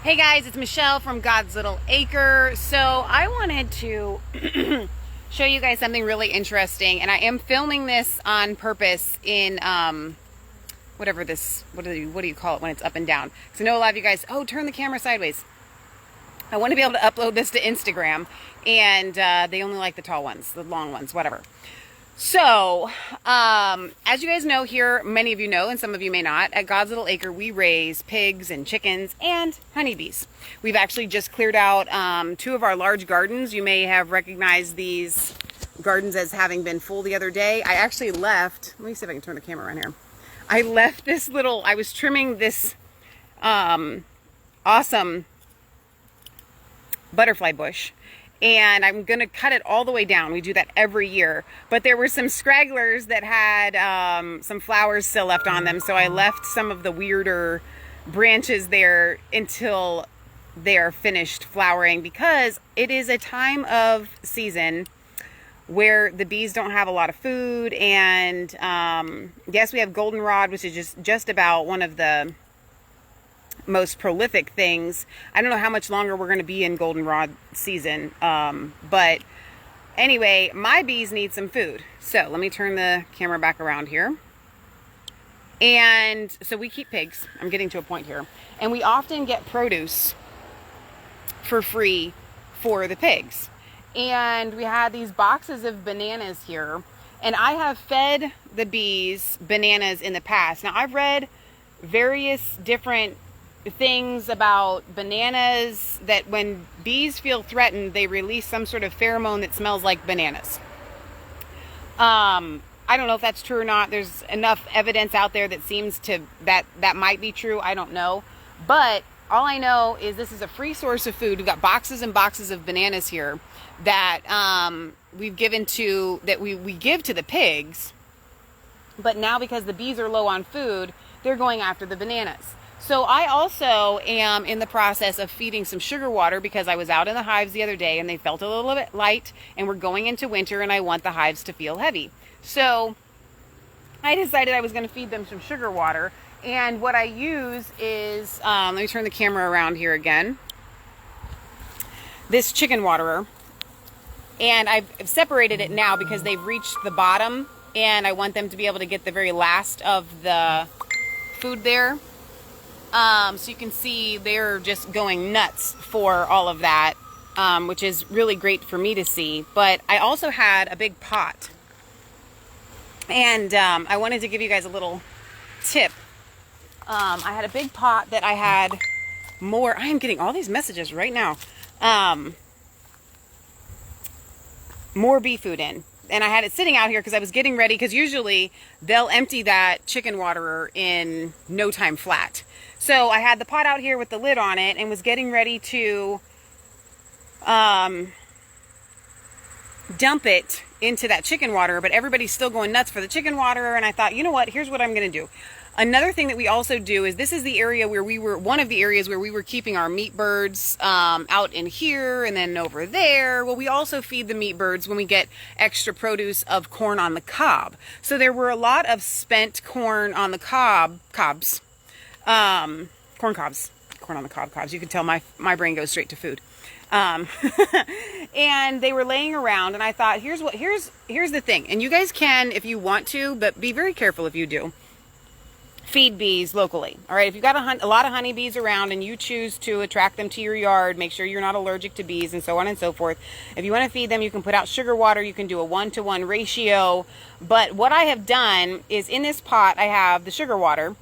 Hey guys, it's Michelle from God's Little Acre. So I wanted to show you guys something really interesting, and I am filming this on purpose in whatever this, what do you call it when it's up and down? Because I know a lot of you guys, oh, turn the camera sideways. I want to be able to upload this to Instagram, and they only like the tall ones, the long ones, whatever. So, as you guys know here, many of you know, and some of you may not, at God's Little Acre, we raise pigs and chickens and honeybees. We've actually just cleared out 2 of our large gardens. You may have recognized these gardens as having been full the other day. I actually left, let me see if I can turn the camera around here. I left this little, I was trimming this awesome butterfly bush, and I'm gonna cut it all the way down. We do that every year, but there were some scragglers that had some flowers still left on them, so I left some of the weirder branches there until they're finished flowering, because it is a time of season where the bees don't have a lot of food. And yes, we have goldenrod, which is just about one of the most prolific things. I don't know how much longer we're going to be in goldenrod season, but anyway, my bees need some food. So let me turn the camera back around here. And so we keep pigs. I'm getting to a point here, and we often get produce for free for the pigs. And we had these boxes of bananas here, and I have fed the bees bananas in the past. Now, I've read various different things about bananas, that when bees feel threatened, they release some sort of pheromone that smells like bananas. I don't know if that's true or not. There's enough evidence out there that seems to that might be true. I don't know, but all I know is this is a free source of food. We've got boxes and boxes of bananas here that we've given to, that we give to the pigs, but now because the bees are low on food, they're going after the bananas. So I also am in the process of feeding some sugar water, because I was out in the hives the other day and they felt a little bit light, and we're going into winter and I want the hives to feel heavy. So I decided I was going to feed them some sugar water. And what I use is, let me turn the camera around here again, this chicken waterer. And I've separated it now because they've reached the bottom, and I want them to be able to get the very last of the food there. So you can see they're just going nuts for all of that, which is really great for me to see. But I also had a big pot, and I wanted to give you guys a little tip. I had a big pot that I had more. I am getting all these messages right now. More bee food in. And I had it sitting out here because I was getting ready, because usually they'll empty that chicken waterer in no time flat. So I had the pot out here with the lid on it and was getting ready to dump it into that chicken water, but everybody's still going nuts for the chicken waterer. And I thought, you know what, here's what I'm going to do. Another thing that we also do is, this is the area where we were, one of the areas where we were keeping our meat birds, out in here and then over there. Well, we also feed the meat birds when we get extra produce of corn on the cob. So there were a lot of spent corn on the cobs, corn on the cobs. You can tell my brain goes straight to food. And they were laying around, and I thought, here's the thing. And you guys can, if you want to, but be very careful if you do. Feed bees locally. All right, if you've got a lot of honeybees around and you choose to attract them to your yard, make sure you're not allergic to bees, and so on and so forth. If you want to feed them, you can put out sugar water. You can do a 1-to-1 ratio. But what I have done is, in this pot I have the sugar water,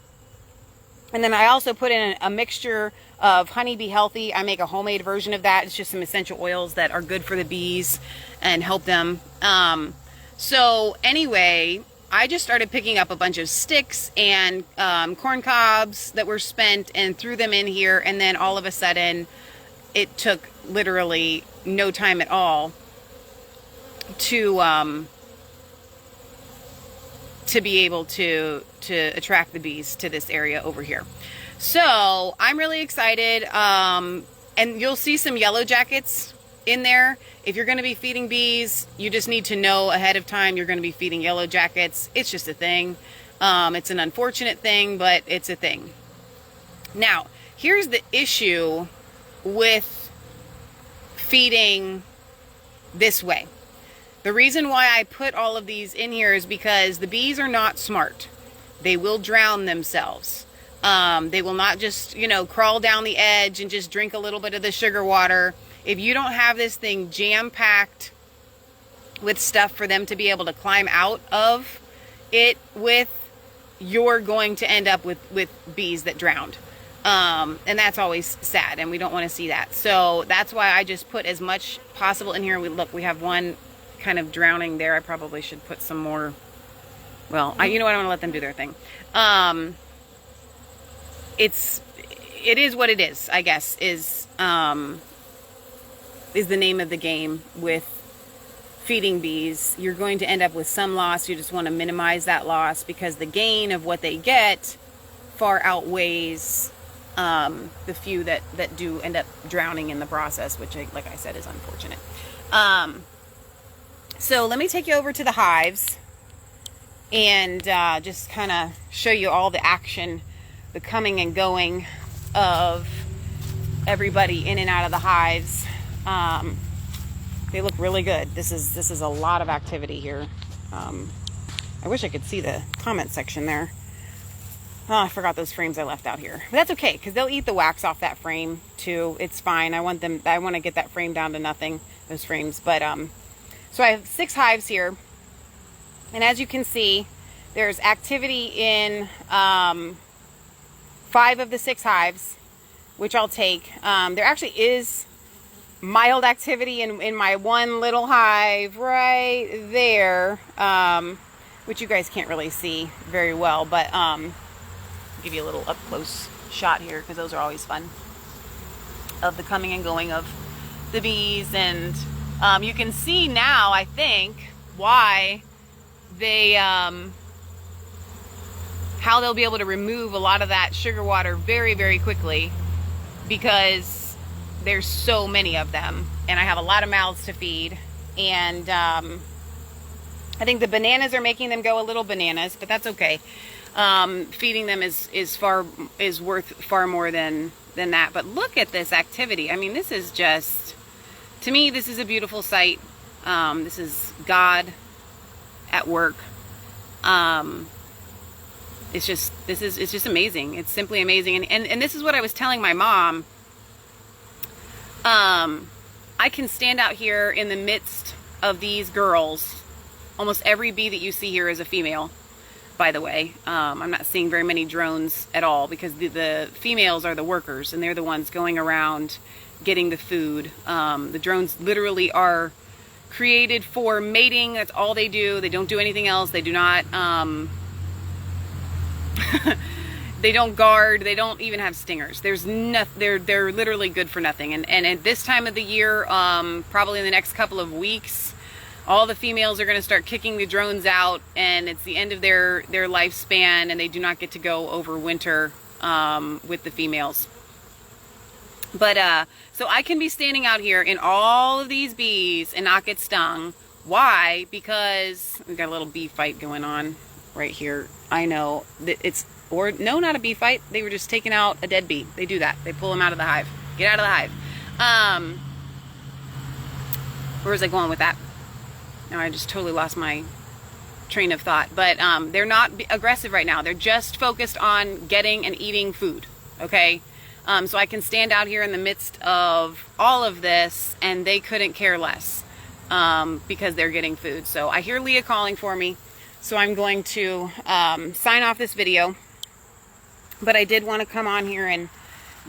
and then I also put in a mixture of Honeybee Healthy. I make a homemade version of that. It's just some essential oils that are good for the bees and help them. So anyway, I just started picking up a bunch of sticks and corn cobs that were spent and threw them in here, and then all of a sudden it took literally no time at all to be able to attract the bees to this area over here. So I'm really excited, and you'll see some yellow jackets in there. If you're going to be feeding bees, you just need to know ahead of time you're going to be feeding yellow jackets. It's just a thing. It's an unfortunate thing, but it's a thing. Now, here's the issue with feeding this way. The reason why I put all of these in here is because the bees are not smart. They will drown themselves. They will not just, you know, crawl down the edge and just drink a little bit of the sugar water. If you don't have this thing jam-packed with stuff for them to be able to climb out of it with, you're going to end up with bees that drowned. And that's always sad, and we don't want to see that. So that's why I just put as much possible in here. We have one kind of drowning there. I probably should put some more. Well, you know what? I want to let them do their thing. It is what it is, I guess, is the name of the game with feeding bees. You're going to end up with some loss. You just want to minimize that loss because the gain of what they get far outweighs the few that do end up drowning in the process, which, like I said, is unfortunate. So let me take you over to the hives and just kind of show you all the action, the coming and going of everybody in and out of the hives. They look really good. This is a lot of activity here. I wish I could see the comment section there. Oh, I forgot those frames I left out here. But that's okay, because they'll eat the wax off that frame too. It's fine. I want to get that frame down to nothing, those frames. But so I have 6 hives here. And as you can see, there's activity in 5 of the 6 hives, which I'll take. There actually is mild activity in my one little hive right there, which you guys can't really see very well, but give you a little up close shot here because those are always fun, of the coming and going of the bees. And you can see now, I think, why they how they'll be able to remove a lot of that sugar water very, very quickly, because there's so many of them and I have a lot of mouths to feed. And I think the bananas are making them go a little bananas, but that's okay. Feeding them is worth far more than that. But look at this activity. I mean, this is just, to me, this is a beautiful sight. This is God at work. It's just amazing. It's simply amazing. And this is what I was telling my mom. I can stand out here in the midst of these girls. Almost every bee that you see here is a female, by the way. I'm not seeing very many drones at all, because the females are the workers and they're the ones going around getting the food. The drones literally are created for mating. That's all they do. They don't do anything else. They do not they don't guard. They don't even have stingers. There's nothing. They're literally good for nothing. And at this time of the year, probably in the next couple of weeks, all the females are going to start kicking the drones out, and it's the end of their lifespan, and they do not get to go over winter with the females. But so I can be standing out here in all of these bees and not get stung. Why? Because we've got a little bee fight going on right here. I know that no, not a bee fight. They were just taking out a dead bee. They do that. They pull them out of the hive. Get out of the hive. Where was I going with that? Now I just totally lost my train of thought. But they're not aggressive right now. They're just focused on getting and eating food. Okay? So I can stand out here in the midst of all of this, and they couldn't care less because they're getting food. So I hear Leah calling for me, so I'm going to sign off this video. But I did want to come on here and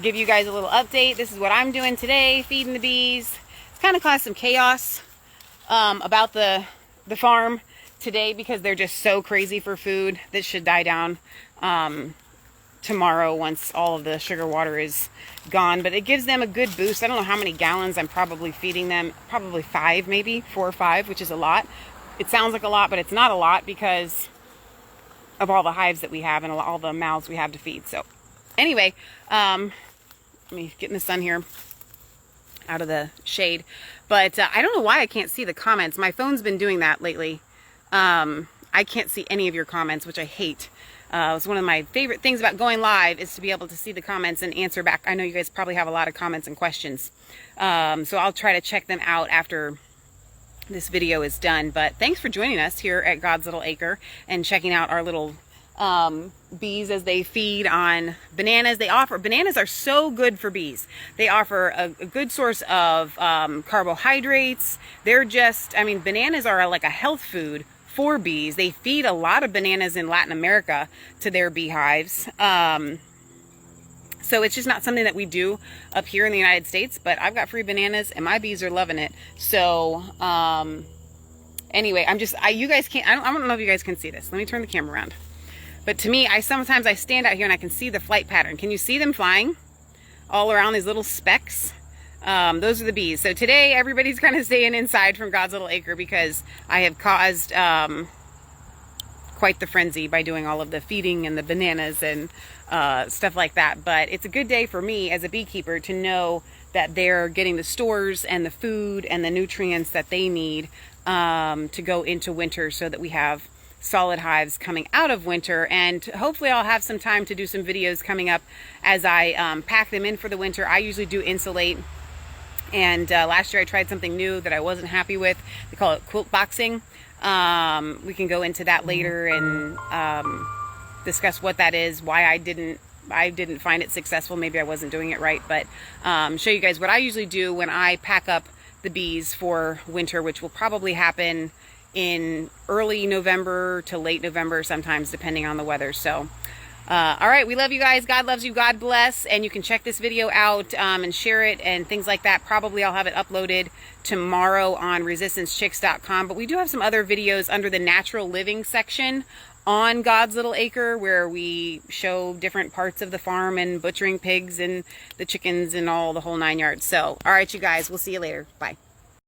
give you guys a little update. This is what I'm doing today, feeding the bees. It's kind of caused some chaos about the farm today, because they're just so crazy for food. This should die down tomorrow once all of the sugar water is gone, but it gives them a good boost. I don't know how many gallons I'm probably feeding them. Probably 5, maybe 4 or 5, which is a lot. It sounds like a lot, but it's not a lot because of all the hives that we have and all the mouths we have to feed. So anyway, let me get in the sun here, out of the shade. But I don't know why I can't see the comments. My phone's been doing that lately. I can't see any of your comments, which I hate. It's one of my favorite things about going live is to be able to see the comments and answer back. I know you guys probably have a lot of comments and questions. So I'll try to check them out after this video is done. But thanks for joining us here at God's Little Acre and checking out our little bees as they feed on bananas. Bananas are so good for bees. They offer a good source of carbohydrates. They're just, I mean, bananas are like a health food for bees. They feed a lot of bananas in Latin America to their beehives. So it's just not something that we do up here in the United States, but I've got free bananas and my bees are loving it. So, anyway, you guys can't, I don't know if you guys can see this. Let me turn the camera around. But to me, sometimes I stand out here and I can see the flight pattern. Can you see them flying all around these little specks? Those are the bees. So today everybody's kind of staying inside from God's Little Acre because I have caused, quite the frenzy by doing all of the feeding and the bananas and stuff like that. But it's a good day for me as a beekeeper to know that they're getting the stores and the food and the nutrients that they need to go into winter, so that we have solid hives coming out of winter. And hopefully I'll have some time to do some videos coming up as I pack them in for the winter. I usually do insulate, and last year I tried something new that I wasn't happy with. They call it quilt boxing. We can go into that later and discuss what that is, why I didn't find it successful. Maybe I wasn't doing it right, but show you guys what I usually do when I pack up the bees for winter, which will probably happen in early November to late November sometimes, depending on the weather. So all right, we love you guys. God loves you. God bless. And you can check this video out and share it and things like that. Probably I'll have it uploaded tomorrow on resistancechicks.com. But we do have some other videos under the natural living section on God's Little Acre, where we show different parts of the farm and butchering pigs and the chickens and all the whole 9 yards. So, all right, you guys, we'll see you later. Bye.